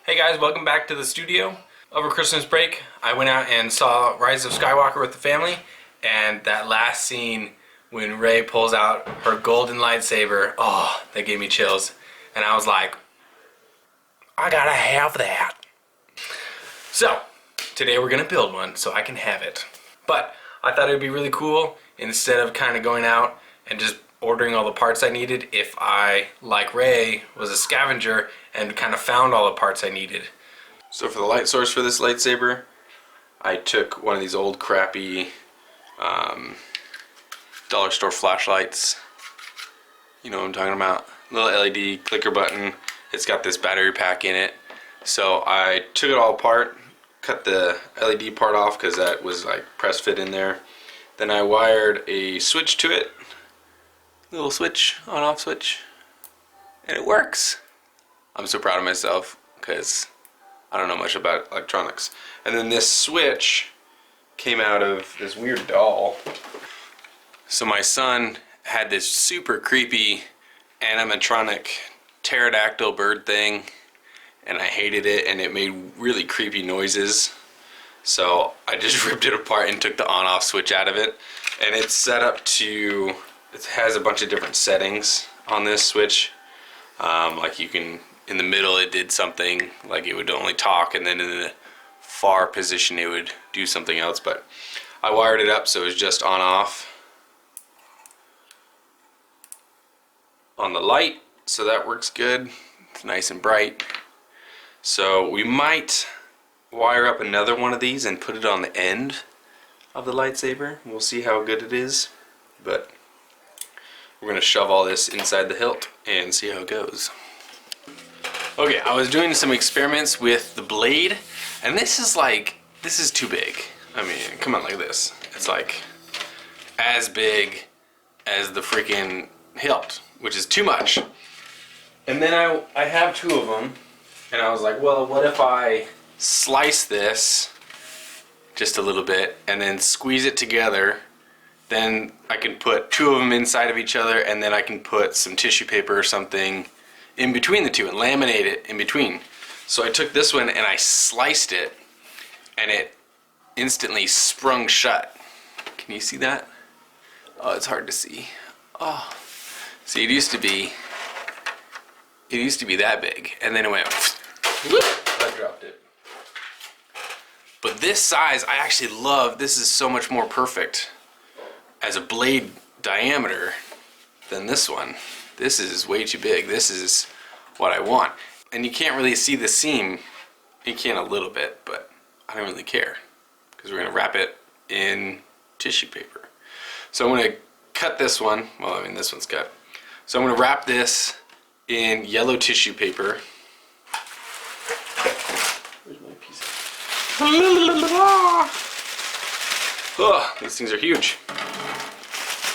Hey guys, welcome back to the studio. Over Christmas break, I went out and saw Rise of Skywalker with the family, and that last scene when Rey pulls out her golden lightsaber, oh, that gave me chills. And I was like, I gotta have that. So, today we're gonna build one so I can have it. But I thought it would be really cool, instead of kind of going out and just ordering all the parts I needed, if I, like Rey, was a scavenger and kind of found all the parts I needed. So for the light source for this lightsaber, I took one of these old crappy dollar store flashlights. You know what I'm talking about? Little LED clicker button. It's got this battery pack in it. So I took it all apart, cut the LED part off because that was like press fit in there. Then I wired a switch to it. Little switch, on off switch. And it works. I'm so proud of myself because I don't know much about electronics. And then this switch came out of this weird doll. So my son had this super creepy animatronic pterodactyl bird thing, and I hated it, and it made really creepy noises. So I just ripped it apart and took the on-off switch out of it. And it's set up to, it has a bunch of different settings on this switch. Like you can, in the middle it did something, like it would only talk, and then in the far position it would do something else. But I wired it up so it was just on-off on the light, so that works good. It's nice and bright. So we might wire up another one of these and put it on the end of the lightsaber. We'll see how good it is, but we're gonna shove all this inside the hilt and see how it goes. Okay, I was doing some experiments with the blade, and this is too big. I mean, come on, like this. It's like as big as the freaking hilt, which is too much. And then I have two of them, and I was like, well, what if I slice this just a little bit and then squeeze it together? Then I can put two of them inside of each other, and then I can put some tissue paper or something in between the two and laminate it in between. So I took this one and I sliced it, and it instantly sprung shut. Can you see that? Oh, it's hard to see. Oh, see, it used to be that big, and then it went whoop, I dropped it. But this size I actually love. This is so much more perfect as a blade diameter than this one. This is way too big. This is what I want. And you can't really see the seam. You can a little bit, but I don't really care because we're gonna wrap it in tissue paper. So I'm gonna cut this one. Well, I mean, this one's cut. So I'm gonna wrap this in yellow tissue paper. Where's my piece? Oh, these things are huge.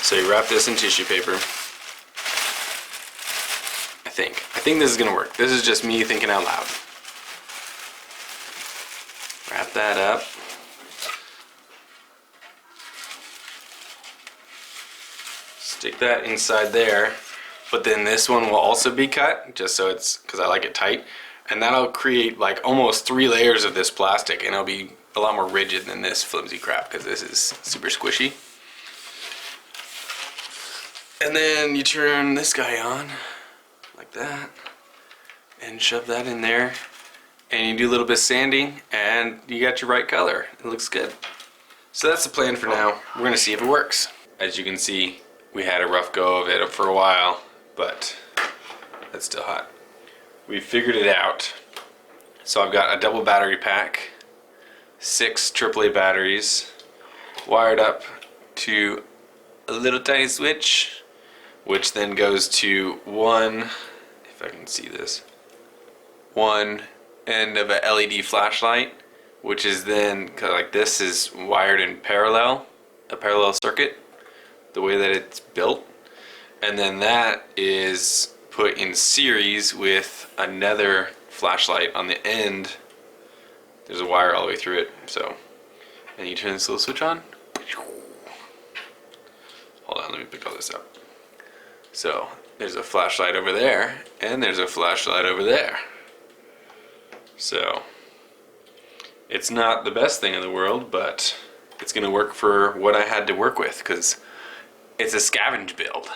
So you wrap this in tissue paper. I think this is gonna work. This is just me thinking out loud. Wrap that up. Stick that inside there. But then this one will also be cut, just so it's, because I like it tight. And that'll create like almost 3 layers of this plastic, and it'll be a lot more rigid than this flimsy crap, because this is super squishy. And then you turn this guy on, like that, and shove that in there. And you do a little bit of sanding, and you got your right color. It looks good. So that's the plan for now. We're gonna see if it works. As you can see, we had a rough go of it for a while, but it's still hot. We figured it out. So I've got a double battery pack, 6 AAA batteries, wired up to a little tiny switch, which then goes to one, if I can see this, one end of a LED flashlight, which is then, cause like this is wired in parallel, a parallel circuit, the way that it's built. And then that is put in series with another flashlight on the end. There's a wire all the way through it. So, and you turn this little switch on. Hold on, let me pick all this up. So there's a flashlight over there, and there's a flashlight over there. So it's not the best thing in the world, but it's gonna work for what I had to work with, because it's a scavenge build.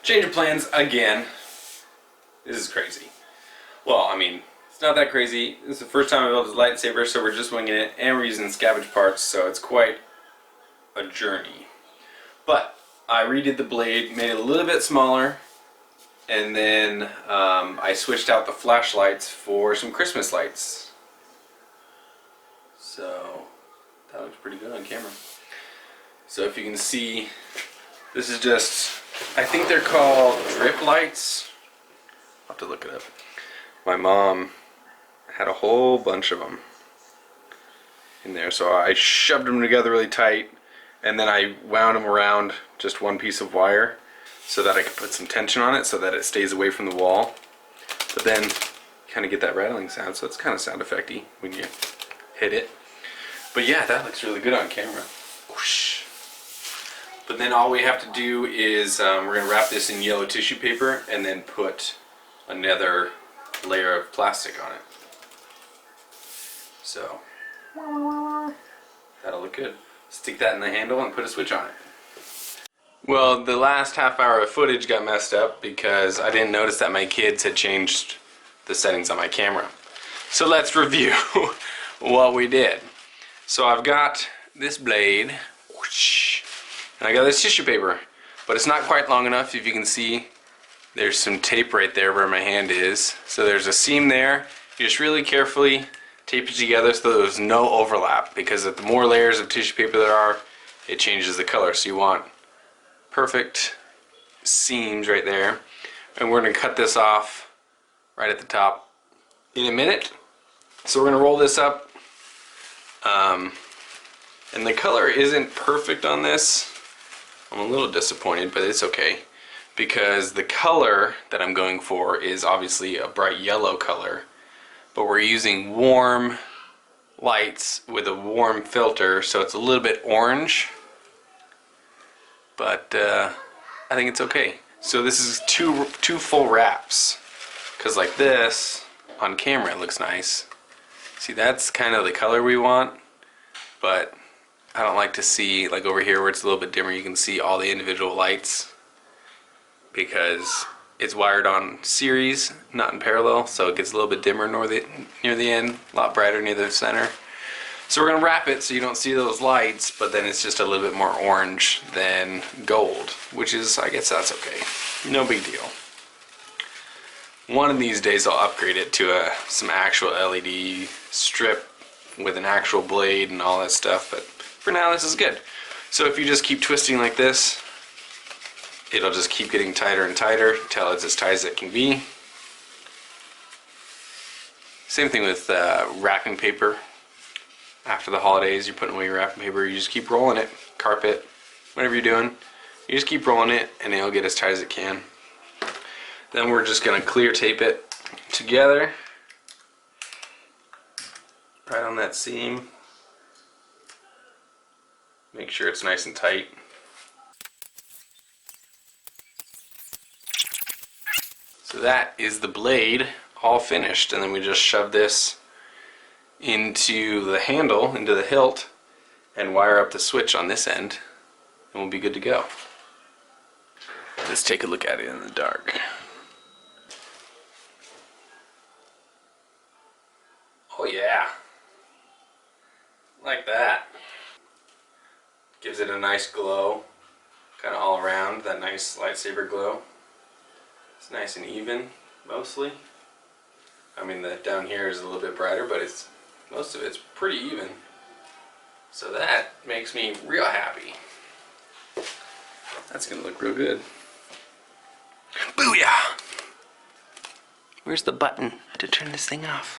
Change of plans again. This is crazy. Well, I mean, it's not that crazy. This is the first time I built a lightsaber, so we're just winging it, and we're using scavenge parts, so it's quite a journey. But I redid the blade, made it a little bit smaller, and then I switched out the flashlights for some Christmas lights. So that looks pretty good on camera. So if you can see, this is just, I think they're called drip lights. I'll have to look it up. My mom had a whole bunch of them in there, so I shoved them together really tight, and then I wound them around just one piece of wire so that I could put some tension on it so that it stays away from the wall. But then kind of get that rattling sound, so it's kind of sound effecty when you hit it. But yeah, that looks really good on camera. Whoosh. But then all we have to do is we're going to wrap this in yellow tissue paper and then put another layer of plastic on it. So that'll look good. Stick that in the handle and put a switch on it. Well, the last half hour of footage got messed up because I didn't notice that my kids had changed the settings on my camera. So let's review what we did. So I've got this blade, whoosh, and I got this tissue paper, but it's not quite long enough. If you can see, there's some tape right there where my hand is. So there's a seam there. You just really carefully tape it together so there's no overlap, because the more layers of tissue paper there are, it changes the color. So you want perfect seams right there. And we're going to cut this off right at the top in a minute. So we're going to roll this up. And the color isn't perfect on this. I'm a little disappointed, but it's okay, because the color that I'm going for is obviously a bright yellow color, but we're using warm lights with a warm filter, so it's a little bit orange, but I think it's okay. So this is two full wraps, because like this on camera it looks nice. See, that's kind of the color we want, but I don't like to see, like over here where it's a little bit dimmer, you can see all the individual lights, because it's wired on series, not in parallel, so it gets a little bit dimmer near the end, a lot brighter near the center. So we're going to wrap it so you don't see those lights, but then it's just a little bit more orange than gold, which is, I guess that's okay. No big deal. One of these days I'll upgrade it to some actual LED strip with an actual blade and all that stuff, but for now this is good. So if you just keep twisting like this, it'll just keep getting tighter and tighter until it's as tight as it can be. Same thing with wrapping paper. After the holidays, you're putting away your wrapping paper, you just keep rolling it, carpet, whatever you're doing. You just keep rolling it and it'll get as tight as it can. Then we're just going to clear tape it together right on that seam. Make sure it's nice and tight. So that is the blade all finished, and then we just shove this into the handle, into the hilt, and wire up the switch on this end, and we'll be good to go. Let's take a look at it in the dark. Oh yeah, like that. Gives it a nice glow, kind of all around, that nice lightsaber glow. It's nice and even, mostly. I mean, the down here is a little bit brighter, but most of it's pretty even. So that makes me real happy. That's gonna look real good. Booyah! Where's the button to turn this thing off?